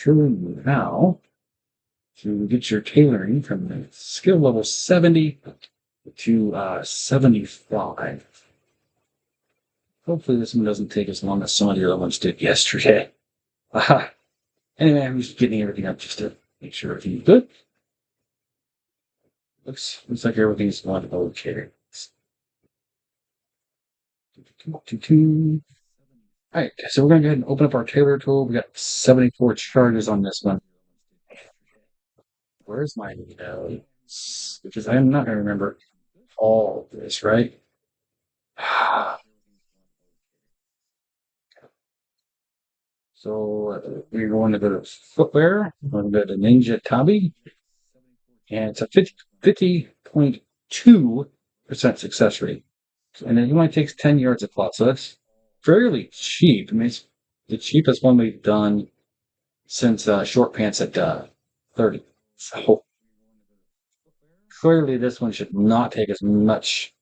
show you how to get your tailoring from the skill level 70 to 75. Hopefully this one doesn't take as long as some of the other ones did yesterday. Anyway, I'm just getting everything up just to make sure everything's good. Looks like everything's going okay. Alright, so we're going to go ahead and open up our tailor tool. We got 74 charges on this one. Where's my notes? Because I'm not going to remember all of this, right? So we're going to go to footwear. We're going to go to Ninja Tabi. And it's a 50.2% success rate. And it only takes 10 yards of cloth. So that's fairly cheap. I mean, it's the cheapest one we've done since short pants at 30. So clearly this one should not take as much.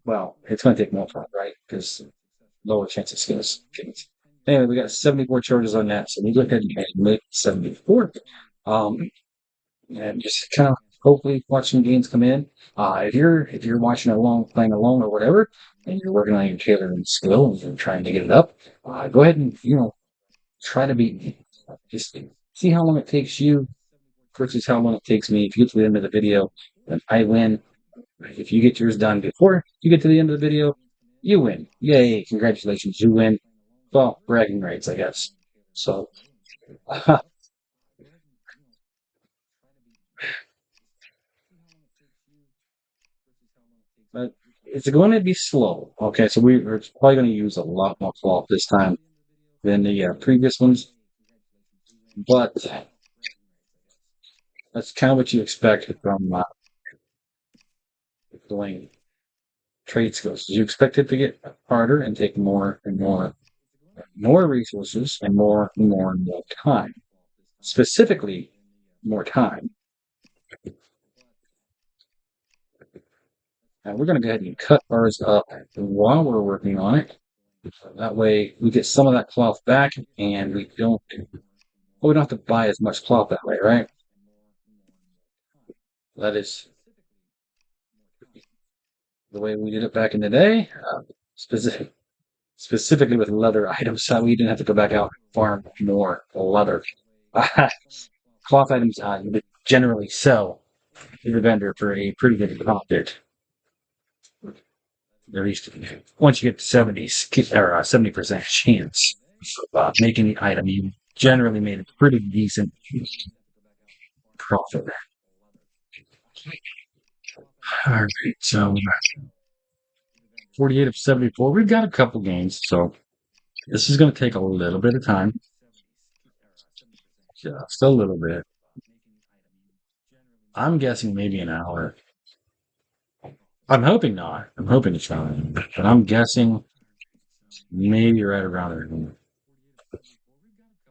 Well, it's going to take more time, right? Because lower chance of skills. Anyway, we got 74 charges on that. So we go ahead and make 74. And just kind of hopefully watching games come in. If you're watching along, playing alone or whatever, and you're working on your tailoring skill and you're trying to get it up, go ahead and try to be just see how long it takes you versus how long it takes me. If you get to the end of the video, then I win. If you get yours done before you get to the end of the video, you win. Yay! Congratulations, you win. Well, bragging rights, I guess. So. But it's going to be slow. Okay, so we're probably going to use a lot more cloth this time than the previous ones. But that's kind of what you expect from doing trade skills. You expect it to get harder and take more and more resources and more time. Specifically, more time. And we're going to go ahead and cut ours up while we're working on it. That way we get some of that cloth back and we don't have to buy as much cloth that way, right? That is the way we did it back in the day. Specifically with leather items, so we didn't have to go back out and farm more leather. Cloth items you generally sell to the vendor for a pretty good profit. At least once you get to 70% chance of making the item, you generally made a pretty decent profit. All right, so 48 of 74. We've got a couple games, so this is going to take a little bit of time. Just a little bit. I'm guessing maybe an hour. I'm hoping not. I'm hoping it's not. But I'm guessing maybe right around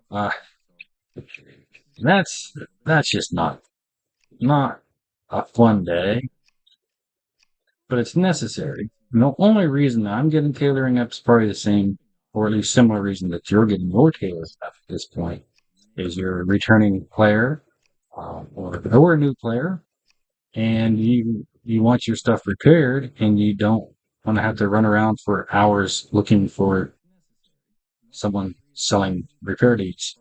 there. That's just not a fun day. But it's necessary. And the only reason that I'm getting tailoring up is probably the same, or at least similar reason that you're getting your tailoring up at this point, is you're a returning player, or a new player, and you want your stuff repaired, and you don't want to have to run around for hours looking for someone selling repair deeds,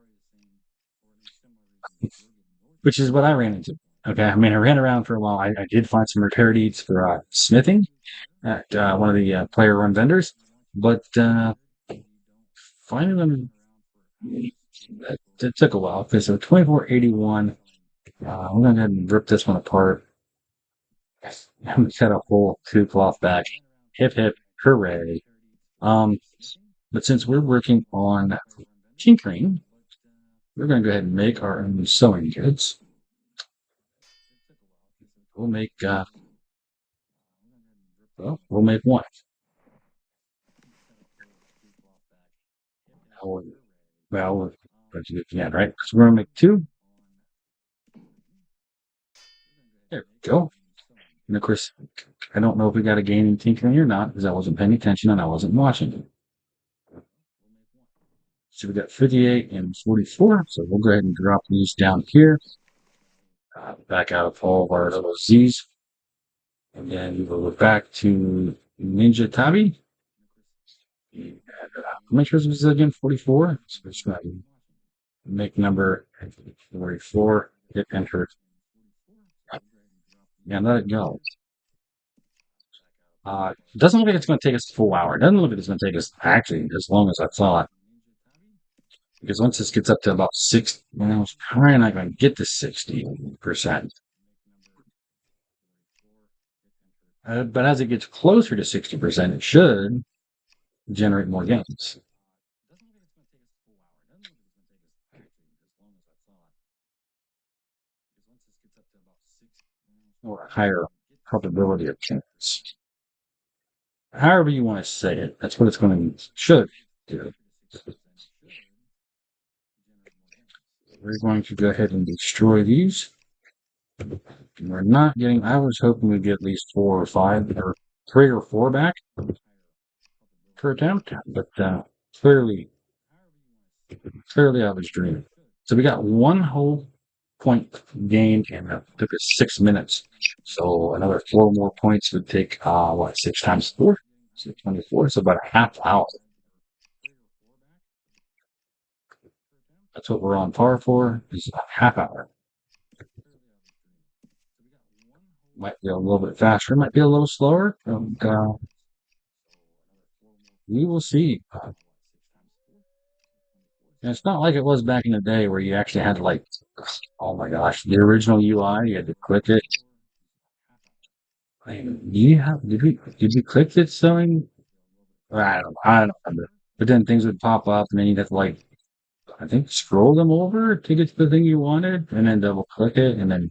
which is what I ran into. Okay, I mean, I ran around for a while. I did find some repair deeds for smithing at one of the player-run vendors, but finding them that took a while. Okay, so 2481. I'm going to go ahead and rip this one apart. I'm cut a whole two cloth back. Hip hip, hooray! But since we're working on tinkering, we're going to go ahead and make our own sewing goods. We'll make we'll make one. Well, let's do it again, right? So we're going to make two. There we go. And of course, I don't know if we got a gain in tinkering or not, because I wasn't paying attention and I wasn't watching. So we got 58 and 44. So we'll go ahead and drop these down here. Back out of all of our little Z's. And then we will go back to Ninja Tabi. And, how many choices was it again? 44. So we're just going to make number 44. Hit enter. Yeah, let it go. It doesn't look like it's going to take us a full hour. It doesn't look like it's going to take us actually as long as I thought. Because once this gets up to about 60, well, it's probably not going to get to 60%. But as it gets closer to 60%, it should generate more gains. Or a higher probability of chance. However you want to say it, that's what it's going to should do. We're going to go ahead and destroy these. We're not getting, I was hoping we'd get at least 4 or 5, or 3 or 4 back per attempt, but clearly I was dreaming. So we got 1 whole point gained, and it took us 6 minutes. So another 4 more points would take, 6 times 4? So 24, so about a half hour. That's what we're on par for, is a half hour. Might be a little bit faster, might be a little slower. We will see. And it's not like it was back in the day where you actually had to like, oh my gosh, the original UI, you had to click it. I mean, did we click it selling? I don't remember. But then things would pop up and then you'd have to like, I think scroll them over to get to the thing you wanted and then double click it and then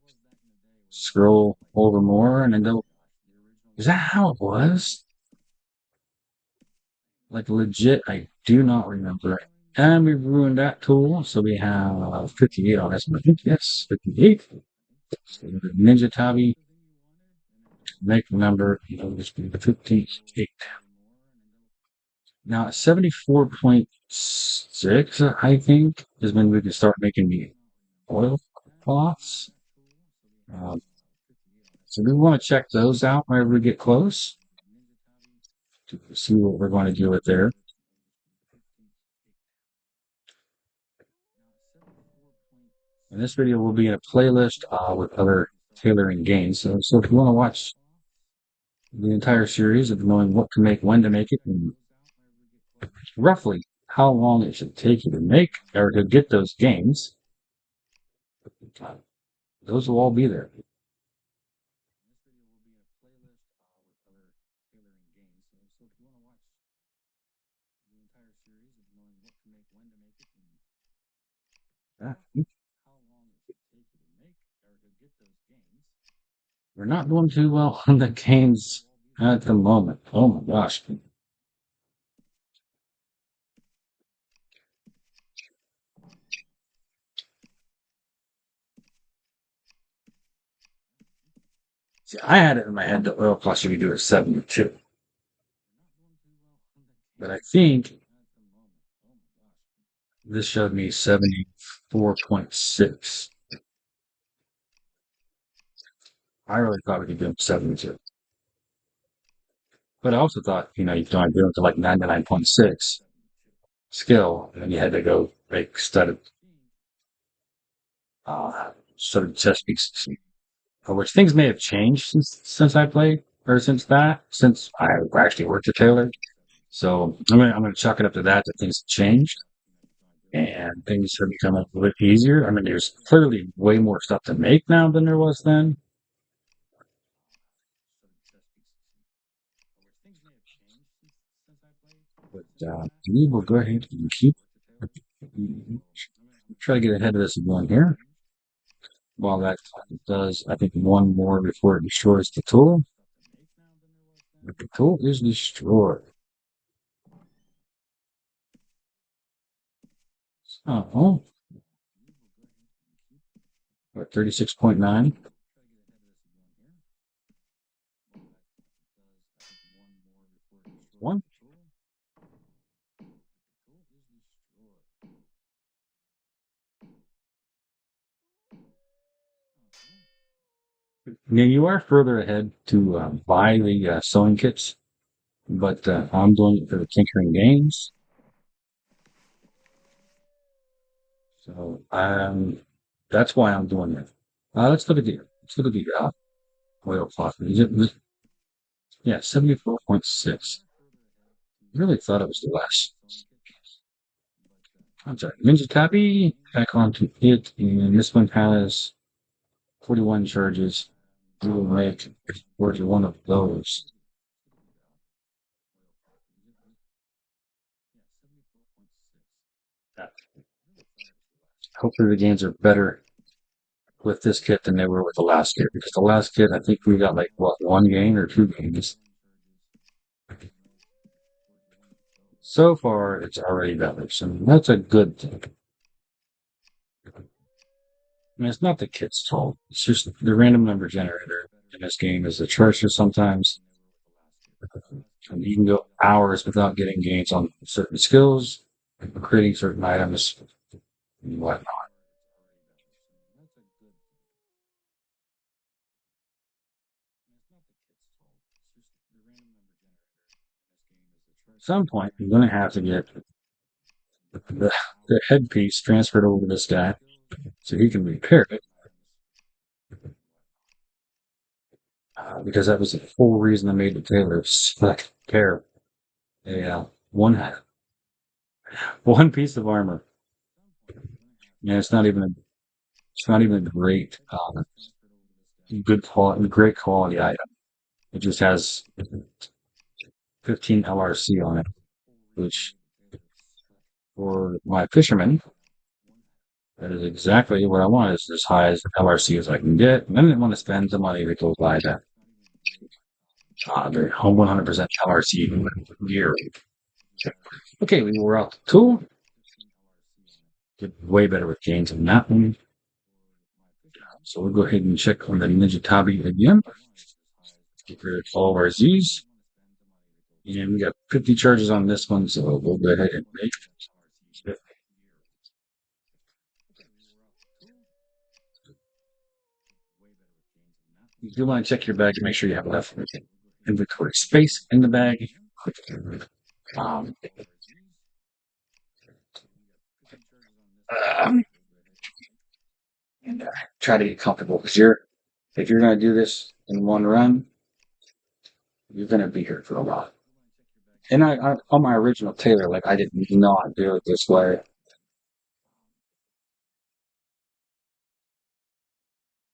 scroll over more and then double. Is that how it was? Like legit, I do not remember. And we ruined that tool, so we have 58 on this one. Yes, 58. So Ninja Tabi, make the number, just be the 58. Now, 74.6, I think, is when we can start making the oil cloths. Um, so we want to check those out whenever we get close to see what we're going to do with there. And this video will be in a playlist with other tailoring games. So if you want to watch the entire series of knowing what to make, when to make it, and roughly how long it should take you to make or to get those games, those will all be there. Yeah. We're not doing too well on the games at the moment. Oh my gosh. See, I had it in my head that oil cost you could do it 72. But I think this showed me 74.6. I really thought we could do 72. But I also thought, you don't do it to like 99.6 skill, and then you had to go make studded chest pieces. Which things may have changed since I played, or since I actually worked at Taylor. So I'm gonna chalk it up to that things have changed and things have become a little bit easier. I mean, there's clearly way more stuff to make now than there was then. But we will go ahead and keep try to get ahead of this again here. While that does, I think one more before it destroys the tool. But the tool is destroyed. Oh, 36.9. One. Yeah, you are further ahead to buy the sewing kits, but I'm doing it for the tinkering games. So that's why I'm doing it. Let's look at the oil clock. Yeah, 74.6. I really thought it was less. I'm sorry. Ninja Tabi, back onto it, and this one has 41 charges. We will make towards one of those. Hopefully the games are better with this kit than they were with the last kit, because the last kit, I think we got like, what, one game or two games. So far, it's already better, so that's a good thing. I mean, it's not the kit's fault. It's just the random number generator in this game is atrocious sometimes. And you can go hours without getting gains on certain skills, creating certain items, and whatnot. At some point, you're going to have to get the headpiece transferred over to this guy so he can repair it, because that was the full reason I made the tailors like repair a one one piece of armor. And it's not even a great good quality great quality item. It just has 15 LRC on it, which for my fisherman, that is exactly what I want. Is as high as LRC as I can get. And I didn't want to spend the money that goes by that their home 100% LRC gear. Okay, we were out the tool. Did way better with gains than that one. So we'll go ahead and check on the Ninja Tabi again. Get rid of all of our Z's. And we got 50 charges on this one, so we'll go ahead and make it. You do want to check your bag to make sure you have enough inventory space in the bag. Um, um, and try to get comfortable because if you're going to do this in one run, you're going to be here for a while. And on my original Taylor, like I did not do it this way.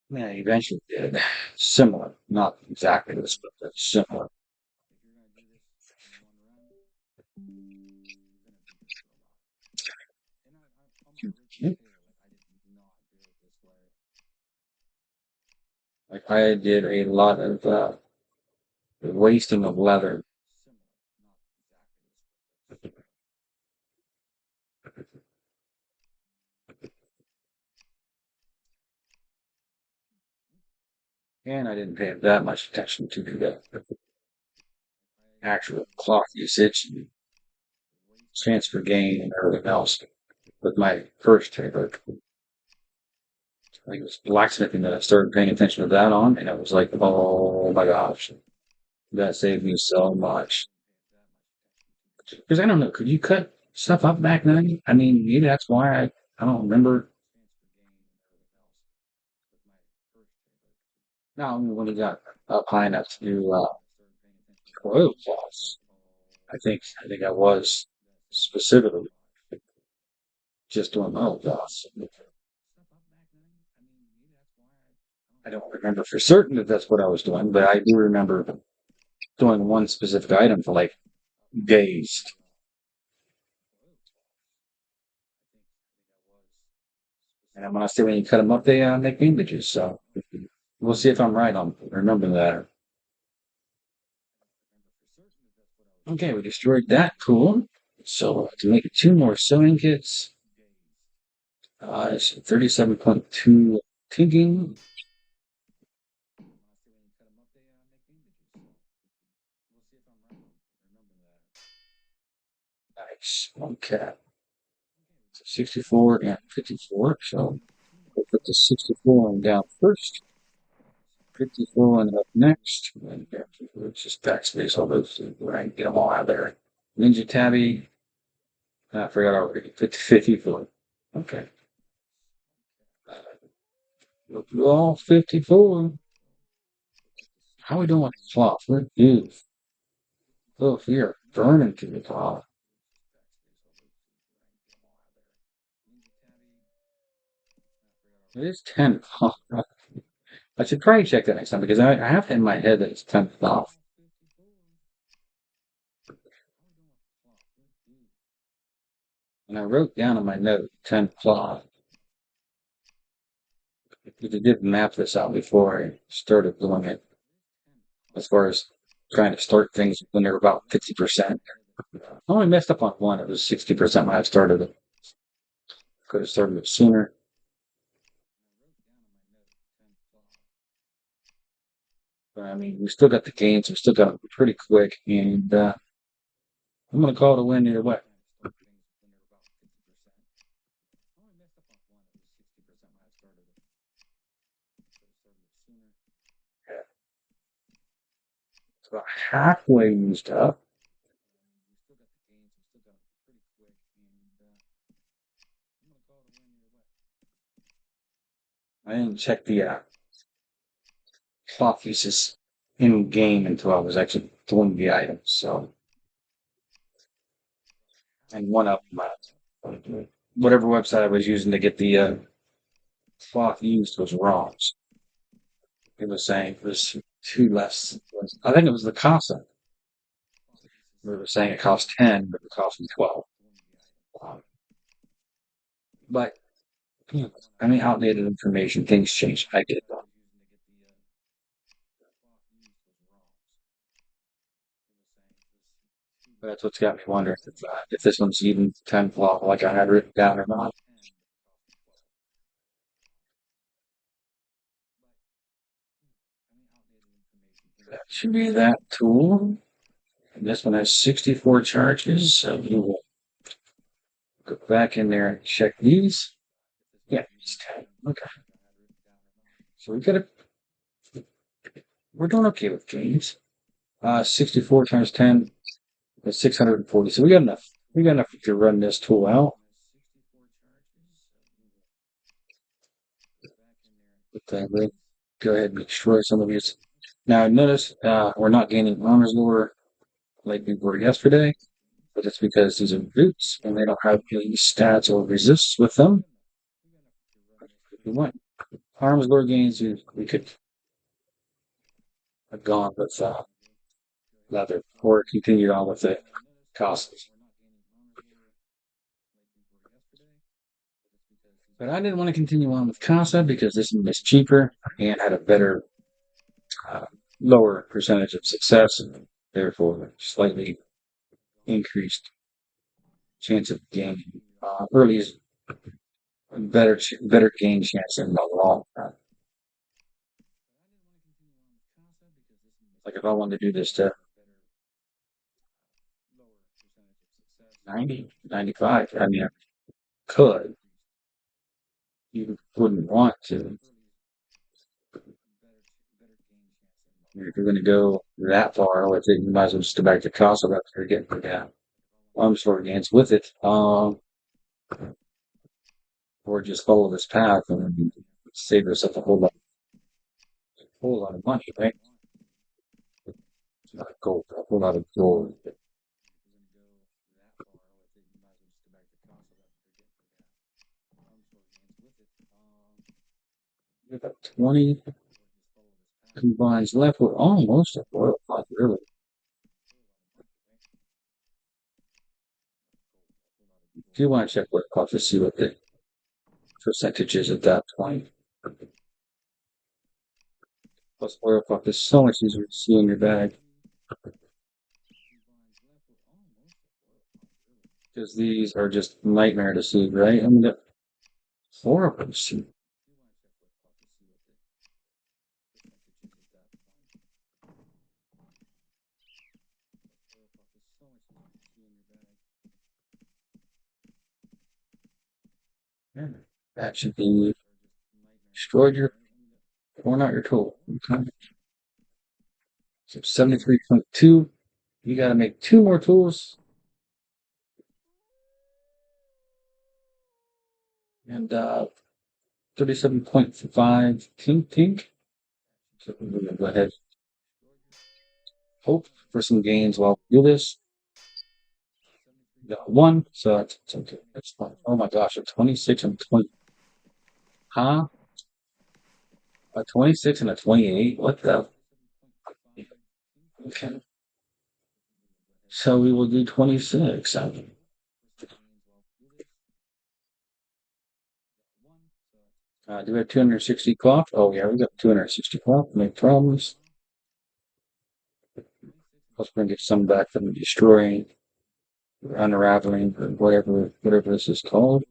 Yeah, I eventually did similar, not exactly this, but similar. Like I did a lot of wasting of leather. And I didn't pay that much attention to the actual cloth usage and transfer gain and everything else. With my first taper, I think it was blacksmithing that I started paying attention to that on, and it was like, oh my gosh, that saved me so much. Because I don't know, could you cut stuff up back then? I mean, maybe that's why I don't remember. Now, when he got up high enough to do oil cloths, I think I was specifically just doing oil cloths. I don't remember for certain that that's what I was doing, but I do remember doing one specific item for like days. And I'm gonna say when you cut them up, they make images. So we'll see if I'm right on remembering that. Okay, we destroyed that. Cool. So to make two more sewing kits, it's 37.2 tinking. Nice. Okay. So 64 and 54. So we'll put the 64 one down first. 54 and up next. And it's just backspace all those, right? Get them all out there. Ninja Tabby. I forgot already. 54. Okay. Look through all 54. How we doing with the cloth? What is? Oh, we are burning through the cloth. It is 10 off. I should probably check that next time because I have in my head that it's 10 off. And I wrote down in my note 10 off. Because I did map this out before I started doing it as far as trying to start things when they're about 50%. I only messed up on one. It was 60% when I started it. Could have started it sooner. But I mean, we still got the gains. We still got them pretty quick. And I'm going to call it a win either way. It's about halfway used up. I didn't check the clock uses in game until I was actually doing the items. So, and one of them, whatever website I was using to get the cloth used was wrong. It was saying it was two less. I think it was the Casa. We were saying it cost 10, but it cost me 12. Um, but, you know, I mean, outdated information, things change. I get that. But that's what's got me wondering if this one's even 10 flaw like I had written down or not. That should be that tool. And this one has 64 charges, so we will go back in there and check these. Yeah, it's 10. Okay. So we're doing okay with games. 64 times 10 is 640. So we got enough. We got enough to run this tool out. But then we'll go ahead and destroy some of these. Now, notice we're not gaining armor's lore like we were yesterday, but it's because these are boots and they don't have any stats or resists with them. If we want armor's lore gains, we could have gone with leather or continued on with the costs. But I didn't want to continue on with Casa because this one was cheaper and had a better, uh, lower percentage of success, and therefore slightly increased chance of gaining. Early is better gain chance in the long run. Like if I wanted to do this to 90, 95, I mean, I could. You wouldn't want to. If you're going to go that far with it, you might as well just go back to Casa after getting arms for gains with it. Or just follow this path and save yourself whole lot of money, right? Not gold, a whole lot of gold. We got 20 combines left. We're almost at oil pot, really. Do you want to check oil pot to see what the percentage is at that point? Plus, oil pot is so much easier to see in your bag because these are just nightmare to see, right? I mean, they're horrible to see. Yeah. That should be destroyed your Or not your total. Okay. So 73.2. You got to make two more tools. And 37.5 tink tink. So we're going to go ahead. Hope for some gains while we do this. We got one. So that's okay. That's fine. Oh my gosh. A 26 and 20. Huh? A 26 and a 28? What the? Okay. So we will do 26. Do we have 260 cloth? Oh, yeah, we got 260 cloth. No problems. Let's bring it some back from destroying, unraveling, or whatever this is called.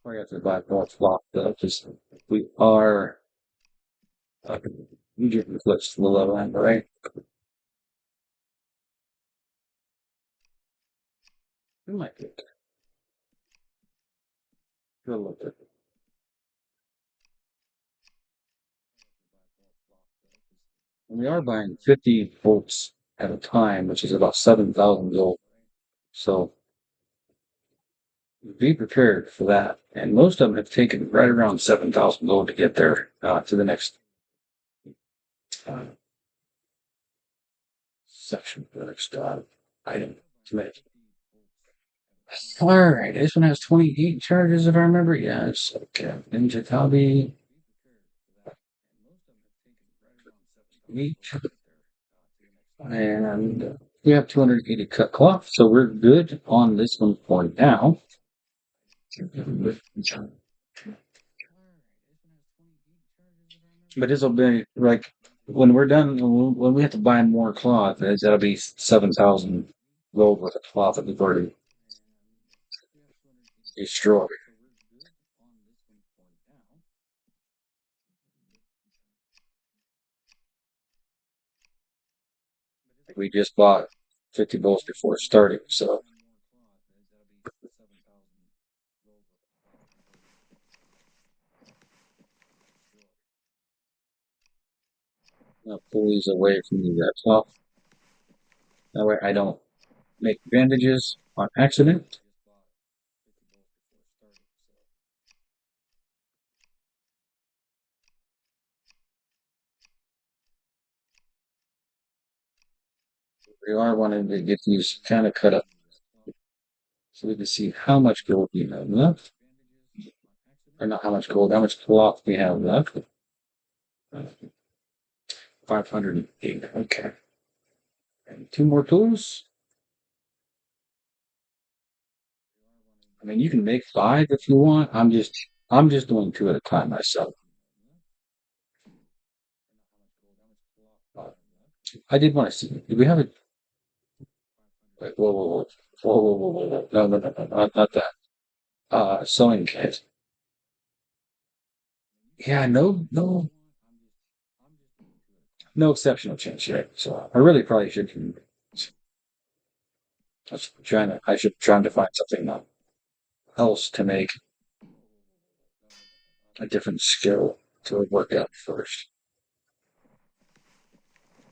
We have to buy more cloth though, because we are we get close to the low end, right? We might get a little bit. And we are buying 50 volts at a time, which is about 7,000 gold. So be prepared for that. And most of them have taken right around 7,000 gold to get there to the next uh, section, the next item to make. All right, this one has 28 charges if I remember. Yes, okay. Ninja Tabi. And we have 280 cut cloth, so we're good on this one for now. But this will be like when we're done, when we have to buy more cloth, that'll be 7,000 gold worth of cloth that we've already destroyed. We just bought 50 bowls before starting, so I'll pull these away from the cloth. That way I don't make bandages on accident. We are wanting to get these kind of cut up so we can see how much gold we have left. Or not how much gold, how much cloth we have left. 508. Okay. And two more tools. I mean, you can make five if you want. I'm just doing two at a time myself. Uh, I did want to see. Do we have a? Wait, whoa, whoa, whoa, whoa, whoa, whoa, whoa, whoa. No, no, no, no, not that. Sewing kit. Yeah, no, no, no exceptional change here. So I really probably should. I should try to find something else to make a different skill to work out first.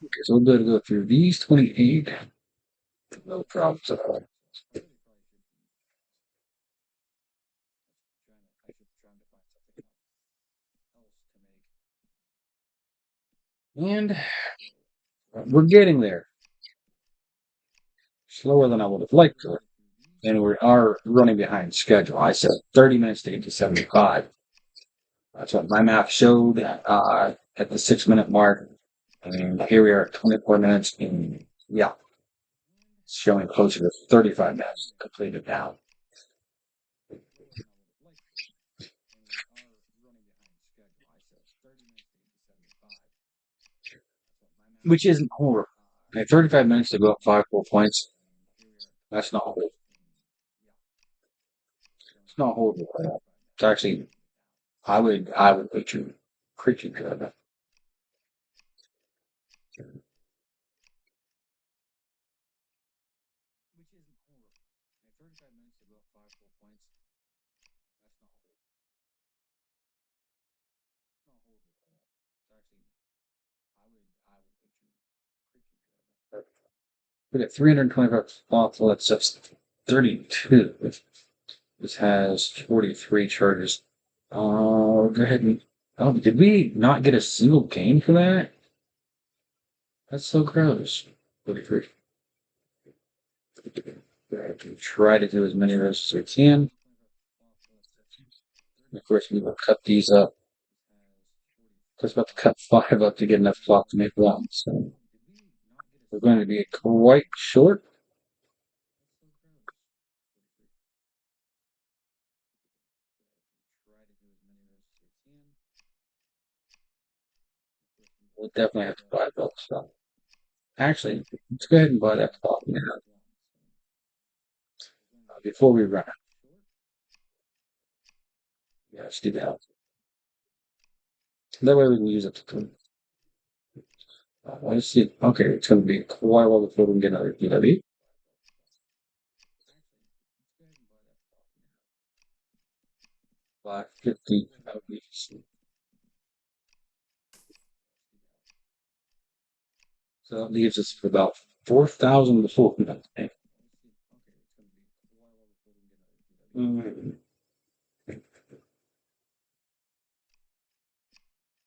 Okay, so we're going to go through these 28. No problems at all. And we're getting there. Slower than I would have liked to. And we are running behind schedule. I said 30 minutes to get to 75. That's what my math showed at the 6 minute mark. And here we are at 24 minutes. And yeah, it's showing closer to 35 minutes completed now, which isn't horrible. Like 35 minutes to go up 5 full points. That's not horrible. It's not horrible at all. It's actually, I would put you pretty good. We got 325 slots, so that's just 32. This has 43 charges. Go ahead and. Oh, did we not get a single game for that? That's so gross. 43. Try to do as many of those as we can. Of course, we will cut these up. I was about to cut 5 up to get enough cloth to make one. So we're going to be quite short. We'll definitely have to buy those stuff. Actually, let's go ahead and buy that cloth now before we run out. Yeah, let's do that. That way we can use it to. Let's see. Okay, it's going to be quite a while before we can get another PW. 550. So that leaves us for about 4,000 before we can. Mm.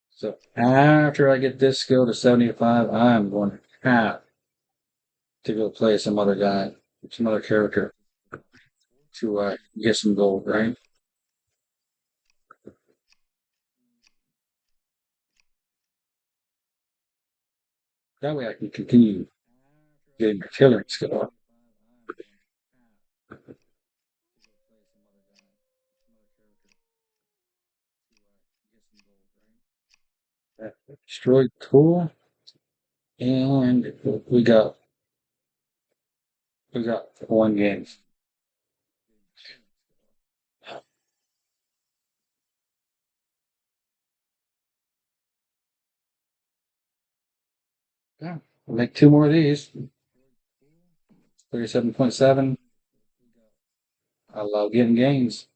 So after I get this skill to 75, I'm going to have to go play some other guy, some other character to get some gold, right? That way I can continue getting my tailoring skill up. Destroyed tool, and we got one game. Yeah, we'll make two more of these. 37.7. I love getting gains.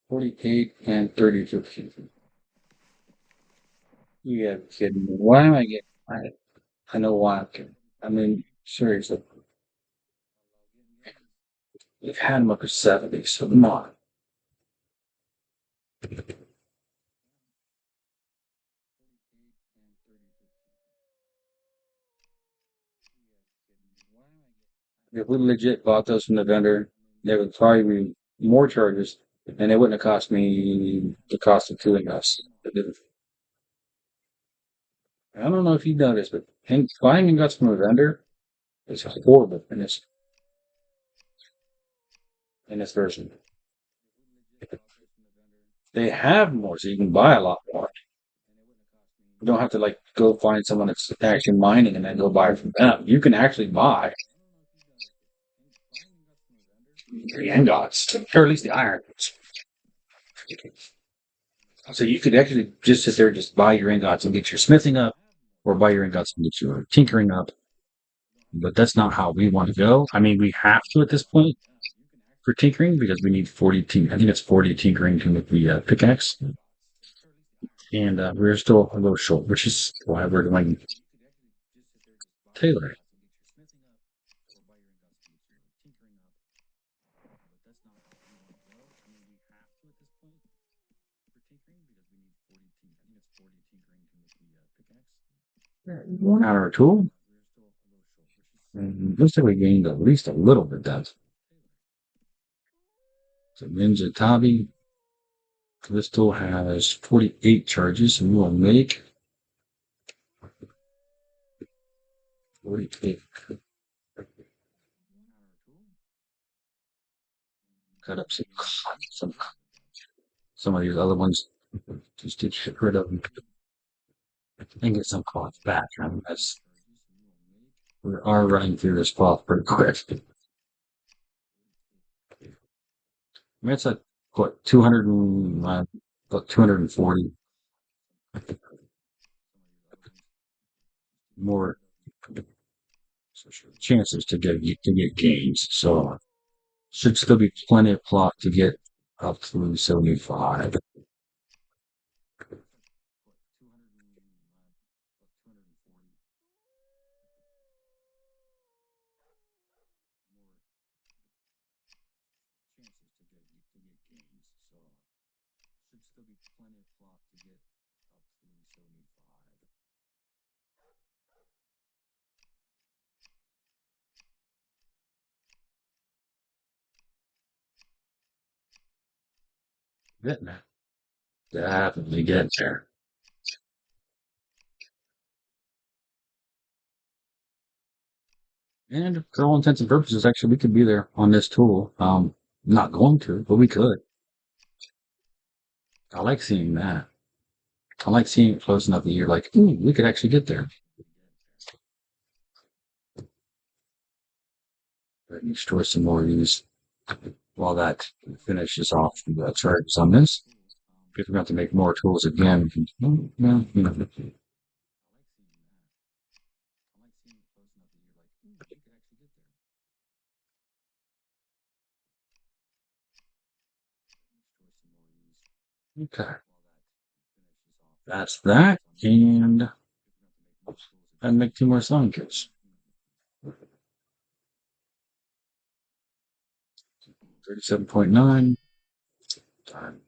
48 and 32. You gotta be kidding me. Why am I getting? I know why I'm kidding. I mean, seriously, we've had them up to 70, so come on. If we legit bought those from the vendor, they would probably be more charges, and it wouldn't have cost me the cost of killing us. I don't know if you noticed, but buying ingots from a vendor is horrible in this version. They have more, so you can buy a lot more. You don't have to like go find someone that's actually mining and then go buy it from them. You can actually buy the ingots, or at least the iron. So you could actually just sit there, and just buy your ingots and get your smithing up, or buy your ingots and get your tinkering up. But that's not how we want to go. I mean, we have to at this point for tinkering because we need 40. I think it's 40 tinkering to make the pickaxe, and we're still a little short, which is why we're doing tailoring. One hour tool. And looks like we gained at least a little bit that. So Ninja Tabi. This tool has 48 charges, and we will make 48. Cut up some. some of these other ones just to get rid of them and get some cloth back. I mean, we are running through this cloth pretty quick. I mean, it's like what 200 and about 240 more chances to get gains. So should still be plenty of cloth to get up through 75. Getting there. Definitely get there. And for all intents and purposes, actually, we could be there on this tool. Not going to, but we could. I like seeing that. I like seeing it close enough that you're like, ooh, we could actually get there. Let me store some more of these while that finishes off the charges on this. If we're going to make more tools again, well, you know, okay, that's that, and make two more sewing kits. 37.9. Darn,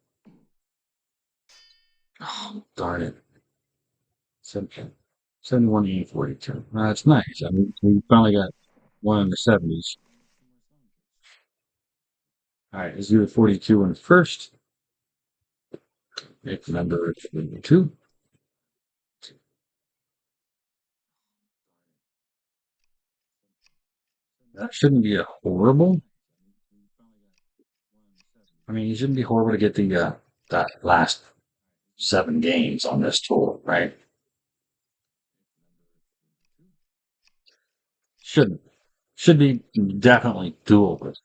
oh, darn it. 71.42. That's nice. I mean, we finally got one in the 70s. All right, let's do the 42 one first. Make number 42. That shouldn't be a horrible. I mean, it shouldn't be horrible to get the that last 7 games on this tool, right? Should should be definitely doable.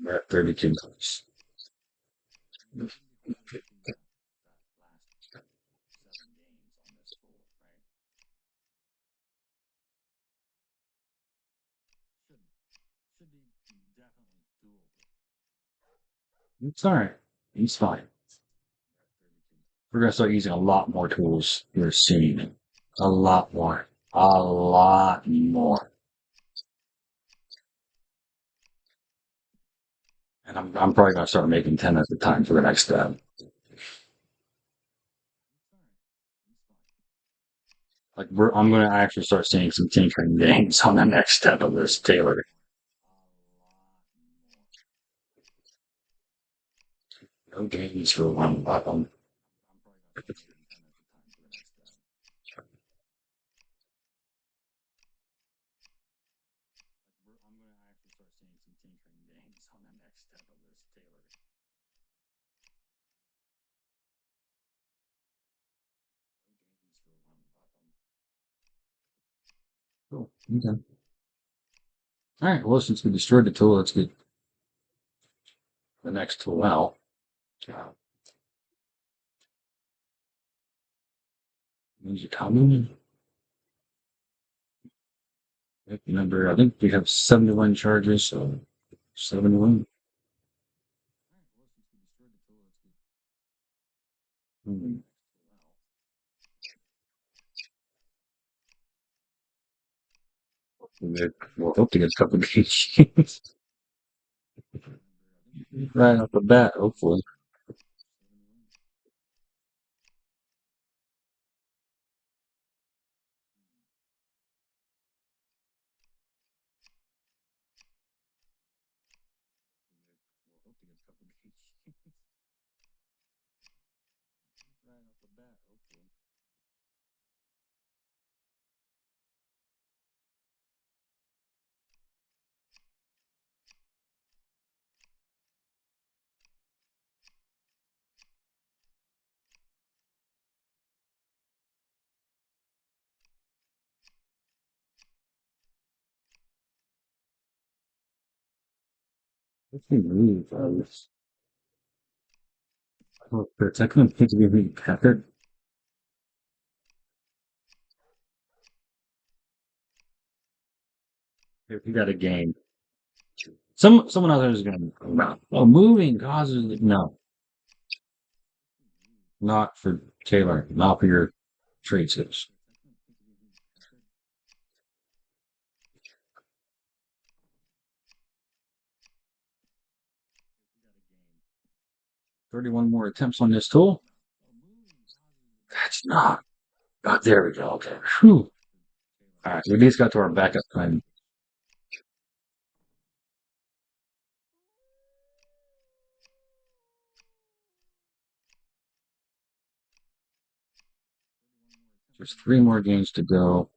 We're at 32 points. It's all right. He's fine. We're gonna start using a lot more tools. You're seeing a lot more, a lot more, and I'm probably gonna start making 10 at a time for the next step. Like I'm gonna actually start seeing some tinkering games on the next step of this tailoring. No games for one button. Cool. Okay. All right. Well, since we destroyed the tool, let's get the next tool out. Use your timing. Number, I think we have 71 charges, so 71. Hmm. We'll hope to get a couple of games right off the bat, hopefully. If you move, for a second, I think to be peppered. If you got a game, someone out there is going to. Oh, moving causes no, not for Taylor, not for your traits. 31 more attempts on this tool. That's not. Oh, there we go. Okay. Whew. All right. We at least got to our backup plan. There's 3 more games to go.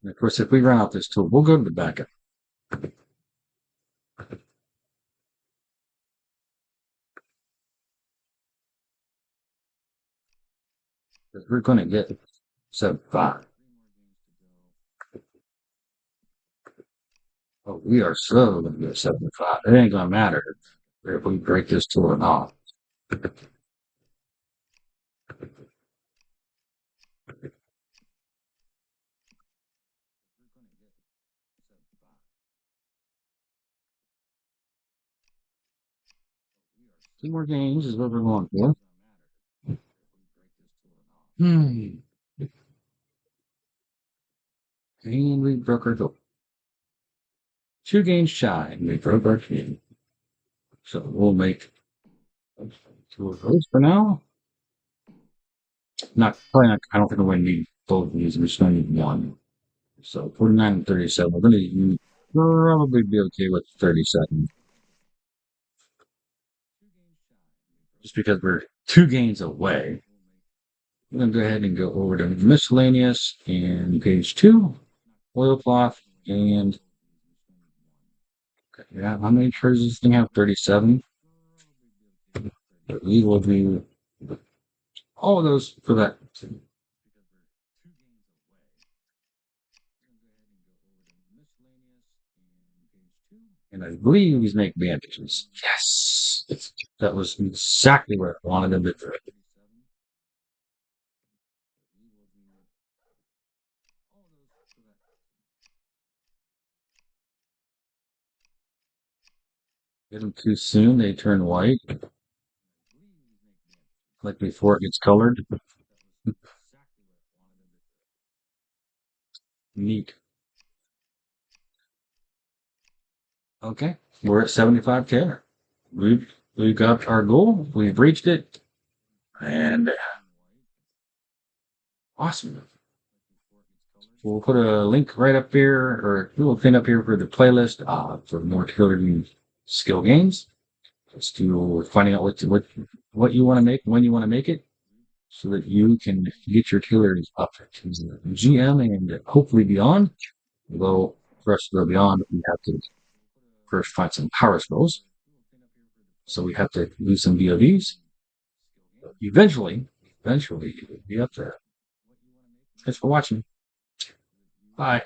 And of course, if we run out this tool, we'll go to the backup. Because we're going to get 7-5. Oh, we are so going to get 7-5. It ain't going to matter if we break this tool or not. Two more games is what we're going for. Hmm. And we broke our goal. 2 games shy, and we broke our game. So we'll make 2 of those for now. Not probably not. I don't think we're going to need both of these. We're just going to need one. So 49 and 37. We're going to probably be okay with 37, just because we're 2 games away. I'm going to go ahead and go over to miscellaneous and page 2, oilcloth, and okay, yeah, how many treasures does this thing have? 37. But we will do all of those for that. And I believe these make bandages. Yes! That was exactly what I wanted them to do. Get them too soon, they turn white, like before it gets colored. Neat. Okay, we're at 75K. We've got our goal. We've reached it, and awesome. We'll put a link right up here, or a little thing up here for the playlist for more tailoring skill games. Let's do finding out what you want to make, when you want to make it, so that you can get your tailors up to GM and hopefully beyond. Although for us to go beyond, we have to first find some power spells. So we have to do some VODs. Eventually, we'll be up there. Thanks for watching. Bye.